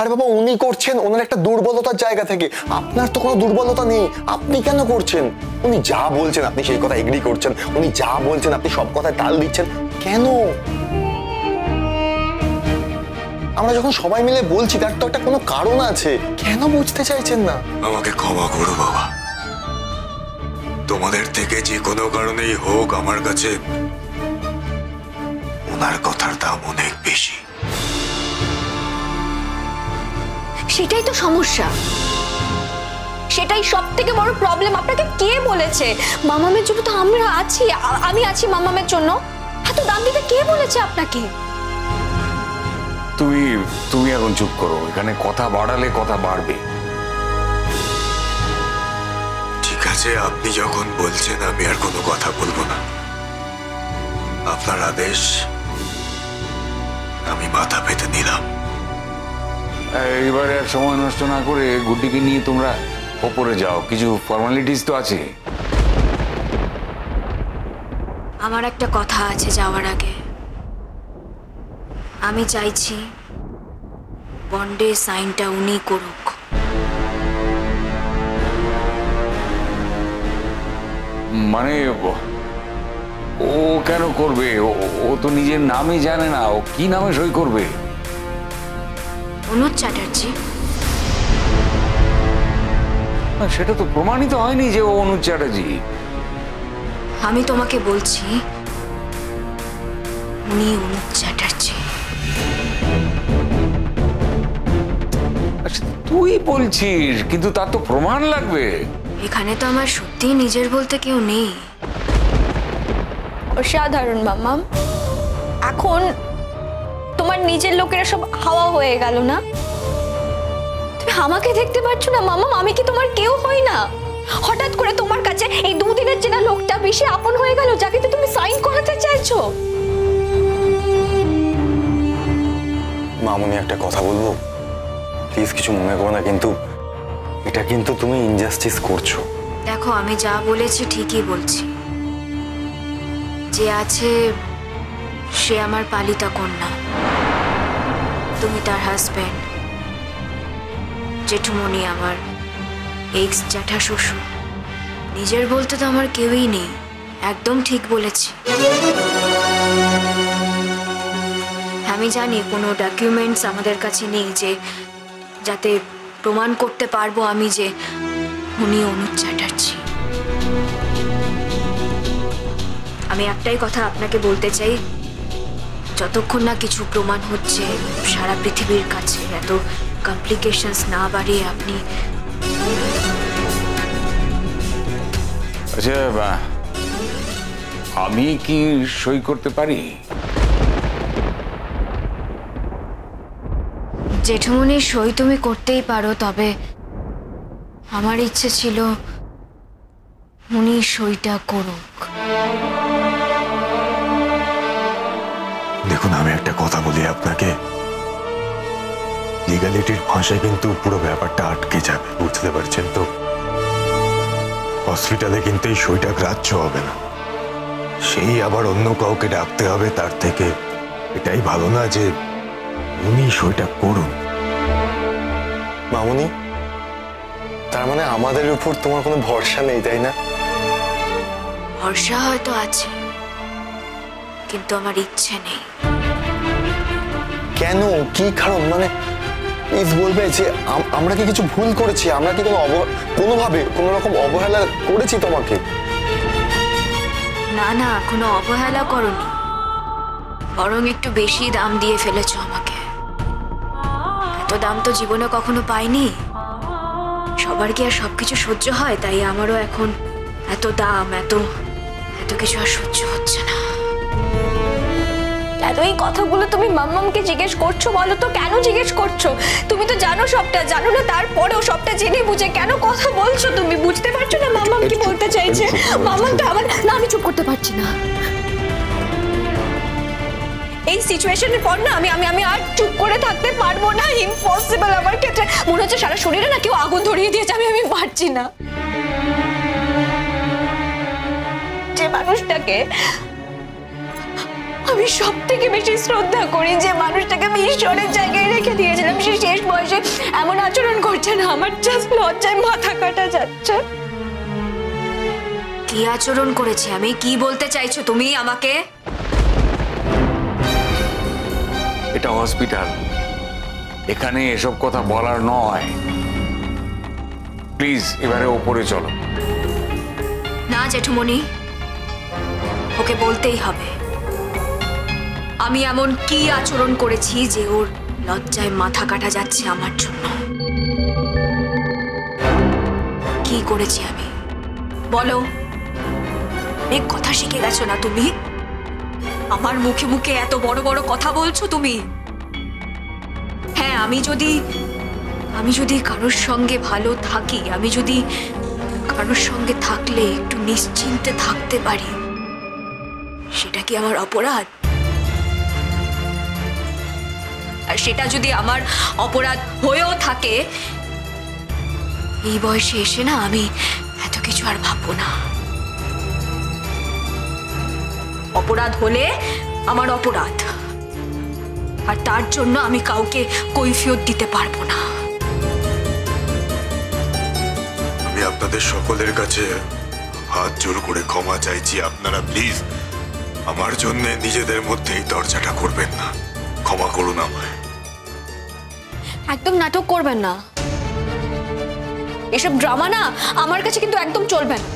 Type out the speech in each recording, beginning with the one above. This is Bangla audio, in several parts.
আরে বাবা, উনি করছেন ওনার একটা দুর্বলতার জায়গা থেকে। আপনার তো কোনো দুর্বলতা নেই, আপনি কেন করছেন? উনি যা বলছেন আপনি সেই কথা এগ্রি করছেন, উনি যা বলছেন আপনি সব কথায় তাল দিচ্ছেন কেন? আমরা যখন সবাই মিলে বলছি তার তো একটা কোনো কারণ আছে, কেন বুঝতে চাইছেন না? আমাকে ক্ষমা করো বাবা, তোমাদের থেকে যে কোনো কারণেই হোক আমার কাছে ওনার কথার দাম অনেক বেশি। সেটাই তো সমস্যা, সেটাই সব থেকে বড় প্রবলেম। আপনাকে কে বলেছে? মামামের জন্য তো আমরা আছি, আমি আছি মামামের জন্য। এত দাম দিতে কে বলেছে আপনাকে? তুমি এখন চুপ করো, এখানে কথা বাড়ালে কথা বাড়বে। ঠিক আছে, আপনি যখন বলছেন আমি আর কোনো কথা বলবো না। আপনার আদেশ আমি মাথা পেতে নিলাম। এবারে আর সময় নষ্ট না করে গুড্ডিকে নিয়ে তোমরা ওপরে যাও, কিছু ফর্মালিটিস তো আছে। আমার একটা কথা আছে যাওয়ার আগে। আমি চাইছি বন্ডে সাইনটা উনি করুক। মানে ও কেন করবে? ও তো নিজের নামই জানে না, ও কি নামে সই করবে? অনুজ চ্যাটার্জি। সেটা তো প্রমাণিত হয়নি যে ও অনুজ চ্যাটার্জি। আমি তোমাকে বলছি উনি অনুজ চ্যাটার্জি। আচ্ছা তুই বলছিস, কিন্তু তার তো প্রমাণ লাগবে। এখানে তো আমার সত্যিই নিজের বলতে কেউ নেই। অসাধারণ মামাম, এখন তোমার নিজের লোকেরা সব হাওয়া হয়ে গেল না? তুমি আমাকে দেখতে পাচ্ছ না মামাম? আমি কি তোমার কেউ হই না? হঠাৎ করে তোমার কাছে এই দুদিনের চেনা লোকটা বেশি আপন হয়ে গেল, যাকে তো তুমি সাইন করাতে চাইছো। মামুনি একটা কথা বলবো, প্লিজ কিছু মনে করো না, কিন্তু এটা কিন্তু তুমি ইনজাস্টিস করছো। দেখো, আমি যা বলেছি ঠিকই বলছি। যে আছে সে আমার পালিতা কন্যা, তুমি তার হাজব্যান্ড। জেঠুমনি আমার এক্স জ্যাঠা শ্বশুর। নিজের বলতে তো আমার কেউই নেই। একদম ঠিক বলেছি। আমি জানি কোনো ডকুমেন্টস আমাদের কাছে নেই যে যাতে প্রমাণ করতে পারবো আমি যে উনি অনুজ চ্যাটার্জি। আমি একটাই কথা আপনাকে বলতে চাই, যতক্ষণ না কিছু প্রমাণ হচ্ছে সারা পৃথিবীর কাছে, এত কমপ্লিকেশনস না বাড়িয়ে আপনি। আচ্ছা, আমি কি সই করতে পারি? জেঠুমনির সই তুমি করতেই পারো, তবে আমার ইচ্ছে ছিল উনি সইটা করুক। দেখুন, আমি একটা কথা বলি আপনাকে, লিগ্যালিটির ভাষায় কিন্তু পুরো ব্যাপারটা আটকে যাবে, বুঝতে পারছেন তো? হসপিটালে কিন্তু এই সইটা গ্রাহ্য হবে না, সেই আবার অন্য কাউকে ডাকতে হবে। তার থেকে এটাই ভালো না যে উনি সইটা করুন। মামুনি, তার মানে আমাদের উপর তোমার কোনো ভরসা নেই, তাই না? ভরসা হয়তো আছে, কিন্তু আমার ইচ্ছে নেই। কেন, কি কারণ? মানে প্লিজ বলবে যে আমরা কি কিছু ভুল করেছি? আমরা কি কোনোভাবে কোনো রকম অবহেলা করেছি তোমাকে? না না, কোনো অবহেলা করনি, বরং একটু বেশি দাম দিয়ে ফেলেছো আমাকে। এত দাম তো জীবনে কখনো পাইনি। সবার কি আর সবকিছু সহ্য হয়? তাই আমারও এখন এত দাম, এত কিছু আর সহ্য হচ্ছে না। এত এই কথাগুলো তুমি মাম্মামকে জিজ্ঞেস করছো? বলো তো কেন জিজ্ঞেস করছো? তুমি তো জানো সবটা, জানো না তারপরেও সবটা জেনে বুঝে কেন কথা বলছো? তুমি বুঝতে পারছো না মাম্মাম কি বলতে চাইছে? মাম্মামটা আমার না, আমি চুপ করতে পারছি না। এই সিচুয়েশনের পর না আমি আর চুপ করে থাকতে পারবো না। ইম্পসিবল আমার ক্ষেত্রে। মনে হচ্ছে সারা শরীরে না কেউ আগুন ধরিয়ে দিয়েছে। আমি পারছি না। যে মানুষটাকে আমি সব থেকে বেশি শ্রদ্ধা করি, যে মানুষটাকে আমি ঈশ্বরের জায়গায় রেখে দিয়েছিলাম, সে শেষ বয়সে বসে এমন আচরণ করছেন, আমার জাস্ট লজ্জায় মাথা কাটা যাচ্ছে। কি আচরণ করেছি আমি? কি বলতে চাইছো তুমি আমাকে? এটা হসপিটাল, এখানে এসব কথা বলার নয়। প্লিজ এবারে ওপরে চলো। না জেঠুমণি, ওকে বলতেই হবে আমি এমন কি আচরণ করেছি যে ওর লজ্জায় মাথা কাটা যাচ্ছে আমার জন্য। কি করেছি আমি? বলো। অনেক কথা শিখে গেছো না তুমি? আমার মুখে মুখে এত বড় বড় কথা বলছো তুমি। হ্যাঁ, আমি যদি কারোর সঙ্গে ভালো থাকি, আমি যদি কারোর সঙ্গে থাকলে একটু নিশ্চিন্তে থাকতে পারি, সেটা কি আমার অপরাধ? আর সেটা যদি আমার অপরাধ হয়েও থাকে, এই বয়সে এসে না আমি এত কিছু আর ভাববো না। অপরাধ হলে আমার অপরাধ, আর তার জন্য আমি কাউকে কৈফিয়ত দিতে পারবো না। আমি আপনাদের সকলের কাছে হাত জোর করে ক্ষমা চাইছি। আপনারা প্লিজ আমার জন্য নিজেদের মধ্যেই দরজাটা করবেন না। ক্ষমা করুন আমায়। একদম নাটক করবেন না, এসব ড্রামা না আমার কাছে কিন্তু একদম চলবে না।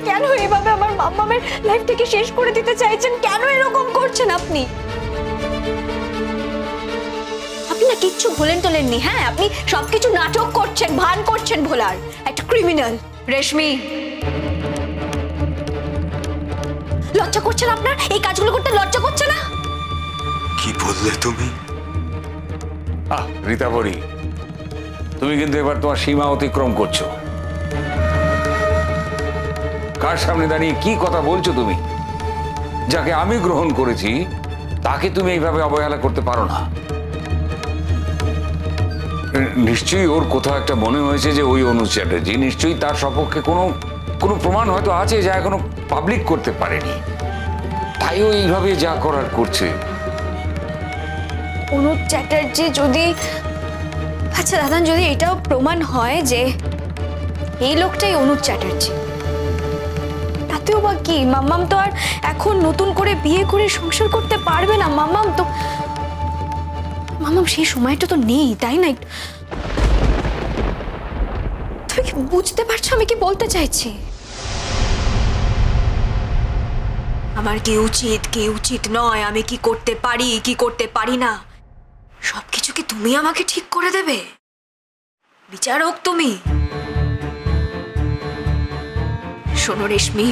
কেন এভাবে আমার মাম্মামের লাইফটাকে শেষ করে দিতে চাইছেন? কেন এরকম করছেন আপনি? আপনি না কিচ্ছু ভোলেন তোলেননি। হ্যাঁ, আপনি সবকিছু নাটক করছেন, ভান করছেন ভোলার। একটা ক্রিমিনাল। রেশমি, লজ্জা করছে না আপনার? এই কাজগুলো করতে লজ্জা করছে না? কি বললে তুমি? রীতাবরী, তুমি কিন্তু এবার তোমার সীমা অতিক্রম করছো। কার সামনে দাঁড়িয়ে কি কথা বলছো তুমি? যাকে আমি গ্রহণ করেছি তাকে তুমি এইভাবে অবহেলা করতে পারো না। নিশ্চয়ই ওর কোথাও একটা মনে হয়েছে যে ওই অনুজ চ্যাটার্জি, নিশ্চয়ই তার সপক্ষে কোনো প্রমাণ হয়তো আছে যা এখনো পাবলিক করতে পারেনি, তাই ও এইভাবে যা করার করছে। অনুজ চ্যাটার্জি যদি, আচ্ছা দাদা, যদি এটাও প্রমাণ হয় যে এই লোকটাই অনুজ চ্যাটার্জি, তাতেও বা কি? মাম্মাম তো আর এখন নতুন করে বিয়ে করে সংসার করতে পারবে না। মাম্মাম সেই সময়টা তো নেই, তাই না? তুমি কি বুঝতে পারছো আমি কি বলতে চাইছি? আমার কি উচিত কি উচিত নয়, আমি কি করতে পারি কি করতে পারি না, সবকিছু কি তুমি আমাকে ঠিক করে দেবে? বিচারক তুমি। শোনো রেশমি,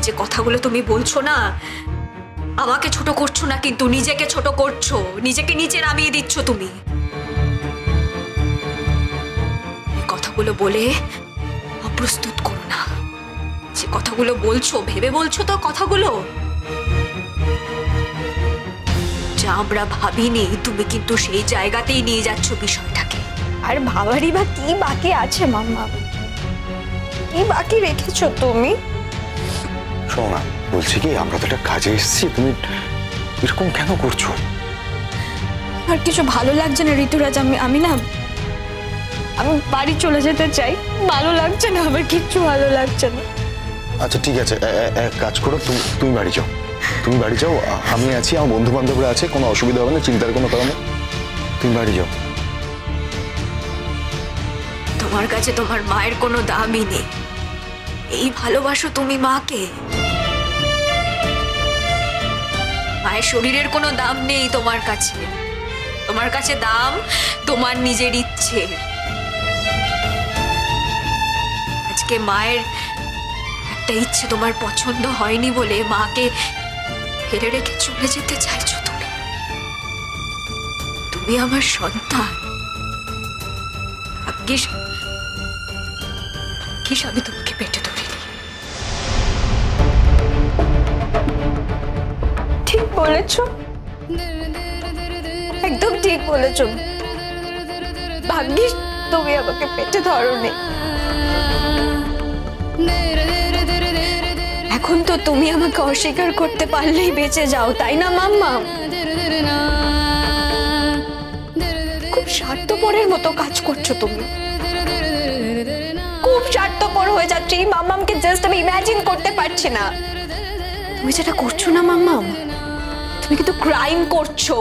যে কথাগুলো তুমি বলছো না, আমাকে ছোট করছো না, কিন্তু নিজেকে ছোট করছো, নিজেকে নিচে নামিয়ে দিচ্ছ তুমি। এই কথাগুলো বলে অপ্রস্তুত করো না। যে কথাগুলো বলছো ভেবে বলছো তো কথাগুলো, যা আমরা ভাবিনি তুমি কিন্তু সেই জায়গাতেই নিয়ে যাচ্ছ বিষয়টাকে। আর ভাবারই বা কি বাকি আছে মাম্মা? কি বাকি রেখেছো তুমি? শোনো না, বলছি কি, আমরা তো একটা কাজে এসেছি, তুমি এরকম কেন করছো? আর কিছু ভালো লাগছে না ঋতুরাজ। আমি বাড়ি চলে যেতে চাই। ভালো লাগছে না, আমার কিচ্ছু ভালো লাগছে না। আচ্ছা ঠিক আছে, এক কাজ করো, তুমি বাড়ি যাও। তুমি বাড়ি যাও, আমি আছি, আমার বন্ধু বান্ধবরা আছে, কোনো অসুবিধা হবে না, চিন্তার কোনো কারণ নেই। তুমি বাড়ি যাও। তোমার কাছে তোমার মায়ের কোনো দামই নেই। এই ভালোবাসো তুমি মাকে। মায়ের শরীরের কোনো দাম নেই তোমার কাছে। তোমার কাছে দাম তোমার নিজের ইচ্ছে। আজকে মায়ের একটা ইচ্ছে তোমার পছন্দ হয়নি বলে মাকে ফেলে রেখে চলে যেতে চাইছো তুমি। তুমি আমার সন্তান। ভাগ্যিস আমি তোমাকে পেটে ধরিনি। ঠিক বলেছো, একদম ঠিক বলেছো। ভাগ্যিস তুমি আমাকে পেটে ধরোনি। এখন তো তুমি আমাকে অস্বীকার করতে পারলেই বেঁচে যাও, তাই না মাম্মা? স্বার্থপরের মতো কাজ করছো তুমি, খুব স্বার্থপর হয়ে যাচ্ছে। এই মাম্মামকে জাস্ট আমি ইমাজিন করতে পারছি না। তুমি যেটা করছো না মাম্মাম, তুমি কিন্তু ক্রাইম করছো।